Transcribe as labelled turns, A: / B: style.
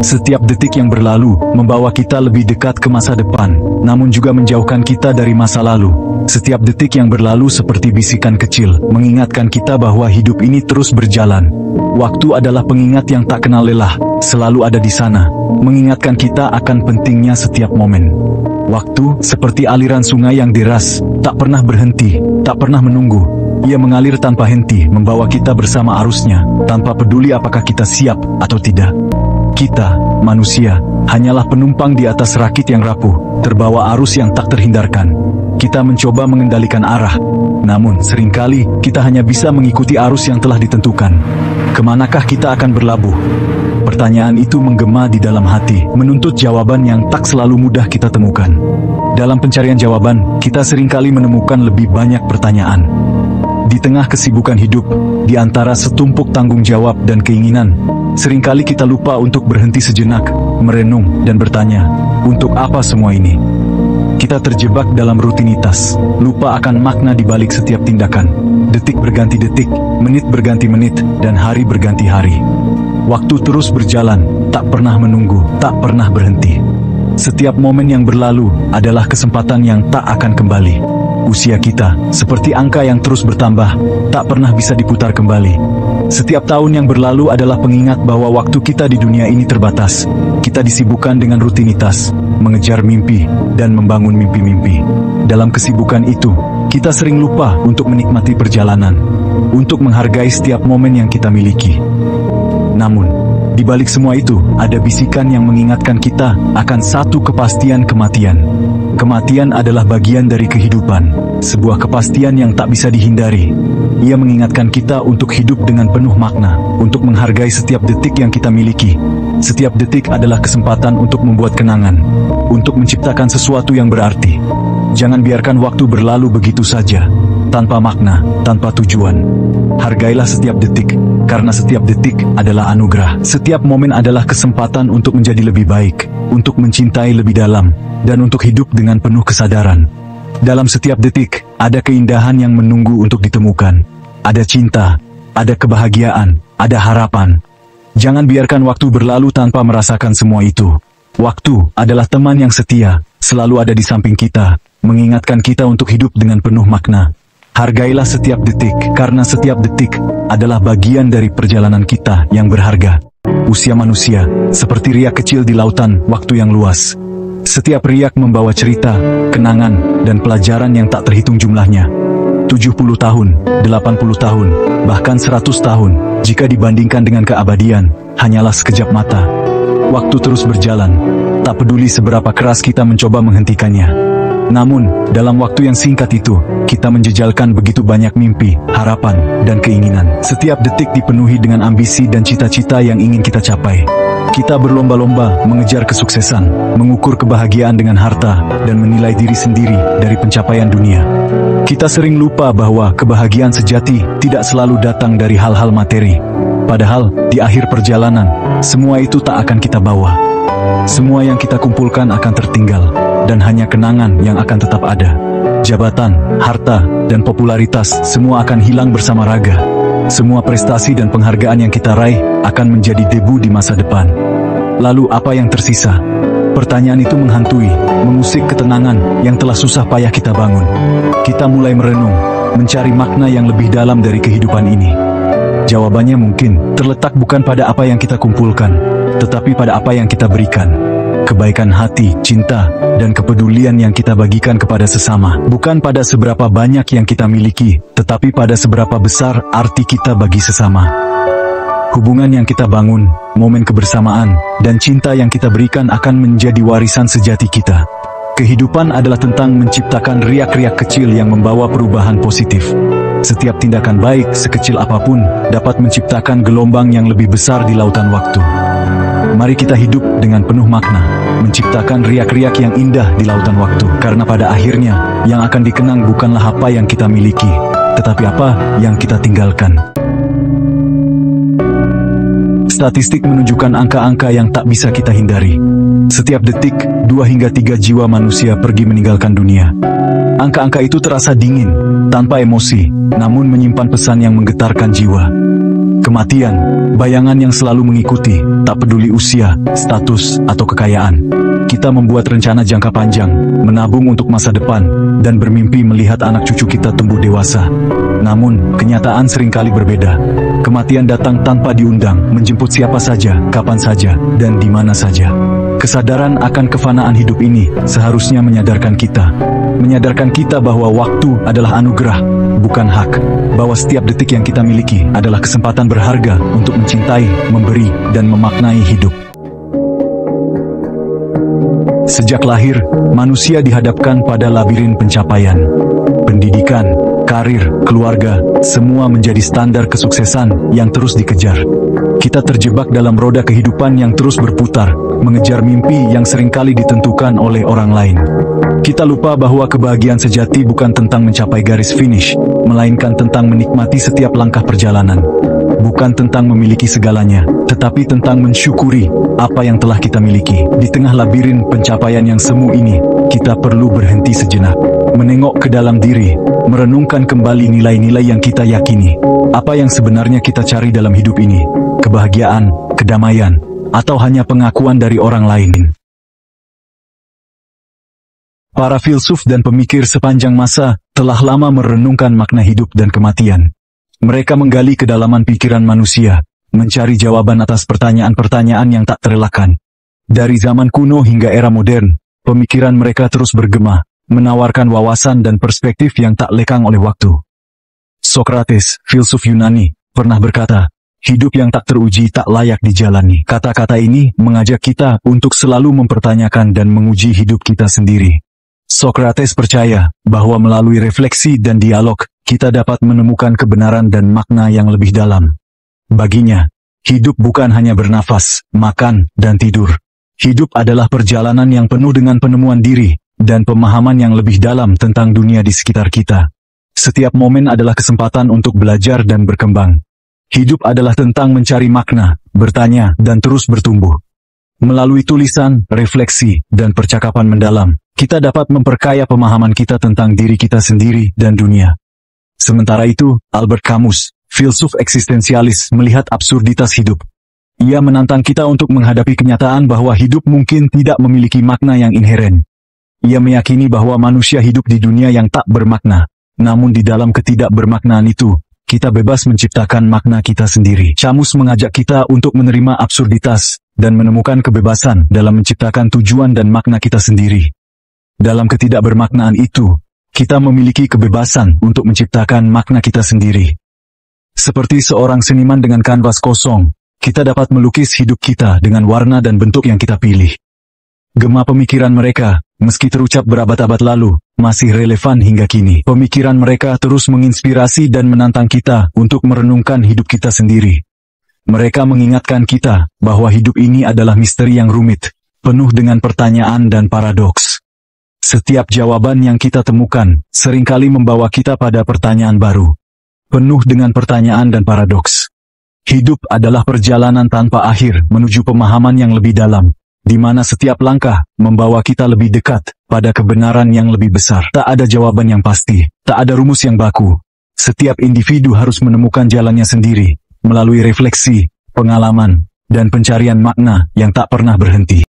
A: Setiap detik yang berlalu membawa kita lebih dekat ke masa depan, namun juga menjauhkan kita dari masa lalu. Setiap detik yang berlalu seperti bisikan kecil, mengingatkan kita bahwa hidup ini terus berjalan. Waktu adalah pengingat yang tak kenal lelah, selalu ada di sana, mengingatkan kita akan pentingnya setiap momen. Waktu seperti aliran sungai yang deras, tak pernah berhenti, tak pernah menunggu. Ia mengalir tanpa henti, membawa kita bersama arusnya, tanpa peduli apakah kita siap atau tidak. Kita, manusia, hanyalah penumpang di atas rakit yang rapuh, terbawa arus yang tak terhindarkan. Kita mencoba mengendalikan arah, namun seringkali kita hanya bisa mengikuti arus yang telah ditentukan. Kemanakah kita akan berlabuh? Pertanyaan itu menggema di dalam hati, menuntut jawaban yang tak selalu mudah kita temukan. Dalam pencarian jawaban, kita seringkali menemukan lebih banyak pertanyaan. Di tengah kesibukan hidup, di antara setumpuk tanggung jawab dan keinginan, seringkali kita lupa untuk berhenti sejenak, merenung dan bertanya, untuk apa semua ini? Kita terjebak dalam rutinitas, lupa akan makna di balik setiap tindakan. Detik berganti detik, menit berganti menit, dan hari berganti hari. Waktu terus berjalan, tak pernah menunggu, tak pernah berhenti. Setiap momen yang berlalu adalah kesempatan yang tak akan kembali. Usia kita, seperti angka yang terus bertambah, tak pernah bisa diputar kembali. Setiap tahun yang berlalu adalah pengingat bahwa waktu kita di dunia ini terbatas. Kita disibukkan dengan rutinitas, mengejar mimpi, dan membangun mimpi-mimpi. Dalam kesibukan itu, kita sering lupa untuk menikmati perjalanan, untuk menghargai setiap momen yang kita miliki. Namun, di balik semua itu, ada bisikan yang mengingatkan kita akan satu kepastian kematian. Kematian adalah bagian dari kehidupan, sebuah kepastian yang tak bisa dihindari. Ia mengingatkan kita untuk hidup dengan penuh makna, untuk menghargai setiap detik yang kita miliki. Setiap detik adalah kesempatan untuk membuat kenangan, untuk menciptakan sesuatu yang berarti. Jangan biarkan waktu berlalu begitu saja, tanpa makna, tanpa tujuan. Hargailah setiap detik, karena setiap detik adalah anugerah. Setiap momen adalah kesempatan untuk menjadi lebih baik, untuk mencintai lebih dalam, dan untuk hidup dengan penuh kesadaran. Dalam setiap detik, ada keindahan yang menunggu untuk ditemukan. Ada cinta, ada kebahagiaan, ada harapan. Jangan biarkan waktu berlalu tanpa merasakan semua itu. Waktu adalah teman yang setia, selalu ada di samping kita, mengingatkan kita untuk hidup dengan penuh makna. Hargailah setiap detik, karena setiap detik adalah bagian dari perjalanan kita yang berharga. Usia manusia, seperti riak kecil di lautan waktu yang luas. Setiap riak membawa cerita, kenangan, dan pelajaran yang tak terhitung jumlahnya. 70 tahun, 80 tahun, bahkan 100 tahun, jika dibandingkan dengan keabadian, hanyalah sekejap mata. Waktu terus berjalan, tak peduli seberapa keras kita mencoba menghentikannya. Namun, dalam waktu yang singkat itu, kita menjejalkan begitu banyak mimpi, harapan, dan keinginan. Setiap detik dipenuhi dengan ambisi dan cita-cita yang ingin kita capai. Kita berlomba-lomba mengejar kesuksesan, mengukur kebahagiaan dengan harta, dan menilai diri sendiri dari pencapaian dunia. Kita sering lupa bahwa kebahagiaan sejati tidak selalu datang dari hal-hal materi. Padahal, di akhir perjalanan, semua itu tak akan kita bawa. Semua yang kita kumpulkan akan tertinggal, dan hanya kenangan yang akan tetap ada. Jabatan, harta, dan popularitas semua akan hilang bersama raga. Semua prestasi dan penghargaan yang kita raih akan menjadi debu di masa depan. Lalu apa yang tersisa? Pertanyaan itu menghantui, mengusik ketenangan yang telah susah payah kita bangun. Kita mulai merenung, mencari makna yang lebih dalam dari kehidupan ini. Jawabannya mungkin terletak bukan pada apa yang kita kumpulkan, tetapi pada apa yang kita berikan. Kebaikan hati, cinta, dan kepedulian yang kita bagikan kepada sesama. Bukan pada seberapa banyak yang kita miliki, tetapi pada seberapa besar arti kita bagi sesama. Hubungan yang kita bangun, momen kebersamaan, dan cinta yang kita berikan akan menjadi warisan sejati kita. Kehidupan adalah tentang menciptakan riak-riak kecil yang membawa perubahan positif. Setiap tindakan baik, sekecil apapun, dapat menciptakan gelombang yang lebih besar di lautan waktu. Mari kita hidup dengan penuh makna, menciptakan riak-riak yang indah di lautan waktu. Karena pada akhirnya, yang akan dikenang bukanlah apa yang kita miliki, tetapi apa yang kita tinggalkan. Statistik menunjukkan angka-angka yang tak bisa kita hindari. Setiap detik, 2 hingga 3 jiwa manusia pergi meninggalkan dunia. Angka-angka itu terasa dingin, tanpa emosi, namun menyimpan pesan yang menggetarkan jiwa. Kematian, bayangan yang selalu mengikuti, tak peduli usia, status, atau kekayaan. Kita membuat rencana jangka panjang, menabung untuk masa depan, dan bermimpi melihat anak cucu kita tumbuh dewasa. Namun, kenyataan seringkali berbeda. Kematian datang tanpa diundang, menjemput siapa saja, kapan saja, dan di mana saja. Kesadaran akan kefanaan hidup ini seharusnya menyadarkan kita bahwa waktu adalah anugerah, bukan hak, bahwa setiap detik yang kita miliki adalah kesempatan berharga untuk mencintai, memberi, dan memaknai hidup. Sejak lahir, manusia dihadapkan pada labirin pencapaian. Pendidikan, karir, keluarga, semua menjadi standar kesuksesan yang terus dikejar. Kita terjebak dalam roda kehidupan yang terus berputar, mengejar mimpi yang seringkali ditentukan oleh orang lain. Kita lupa bahwa kebahagiaan sejati bukan tentang mencapai garis finish, melainkan tentang menikmati setiap langkah perjalanan. Bukan tentang memiliki segalanya, tetapi tentang mensyukuri apa yang telah kita miliki. Di tengah labirin pencapaian yang semu ini, kita perlu berhenti sejenak, menengok ke dalam diri, merenungkan kembali nilai-nilai yang kita yakini. Apa yang sebenarnya kita cari dalam hidup ini? Kebahagiaan, kedamaian, atau hanya pengakuan dari orang lain? Para filsuf dan pemikir sepanjang masa telah lama merenungkan makna hidup dan kematian. Mereka menggali kedalaman pikiran manusia, mencari jawaban atas pertanyaan-pertanyaan yang tak terelakkan. Dari zaman kuno hingga era modern, pemikiran mereka terus bergema, menawarkan wawasan dan perspektif yang tak lekang oleh waktu. Sokrates, filsuf Yunani, pernah berkata, hidup yang tak teruji tak layak dijalani. Kata-kata ini mengajak kita untuk selalu mempertanyakan dan menguji hidup kita sendiri. Sokrates percaya bahwa melalui refleksi dan dialog, kita dapat menemukan kebenaran dan makna yang lebih dalam. Baginya, hidup bukan hanya bernafas, makan, dan tidur. Hidup adalah perjalanan yang penuh dengan penemuan diri, dan pemahaman yang lebih dalam tentang dunia di sekitar kita. Setiap momen adalah kesempatan untuk belajar dan berkembang. Hidup adalah tentang mencari makna, bertanya, dan terus bertumbuh. Melalui tulisan, refleksi, dan percakapan mendalam, kita dapat memperkaya pemahaman kita tentang diri kita sendiri dan dunia. Sementara itu, Albert Camus, filsuf eksistensialis, melihat absurditas hidup. Ia menantang kita untuk menghadapi kenyataan bahwa hidup mungkin tidak memiliki makna yang inheren. Ia meyakini bahwa manusia hidup di dunia yang tak bermakna, namun di dalam ketidakbermaknaan itu, kita bebas menciptakan makna kita sendiri. Camus mengajak kita untuk menerima absurditas dan menemukan kebebasan dalam menciptakan tujuan dan makna kita sendiri. Dalam ketidakbermaknaan itu, kita memiliki kebebasan untuk menciptakan makna kita sendiri. Seperti seorang seniman dengan kanvas kosong, kita dapat melukis hidup kita dengan warna dan bentuk yang kita pilih. Gema pemikiran mereka, meski terucap berabad-abad lalu, masih relevan hingga kini. Pemikiran mereka terus menginspirasi dan menantang kita untuk merenungkan hidup kita sendiri. Mereka mengingatkan kita bahwa hidup ini adalah misteri yang rumit, penuh dengan pertanyaan dan paradoks. Setiap jawaban yang kita temukan seringkali membawa kita pada pertanyaan baru, penuh dengan pertanyaan dan paradoks. Hidup adalah perjalanan tanpa akhir menuju pemahaman yang lebih dalam, di mana setiap langkah membawa kita lebih dekat pada kebenaran yang lebih besar. Tak ada jawaban yang pasti, tak ada rumus yang baku. Setiap individu harus menemukan jalannya sendiri, melalui refleksi, pengalaman, dan pencarian makna yang tak pernah berhenti.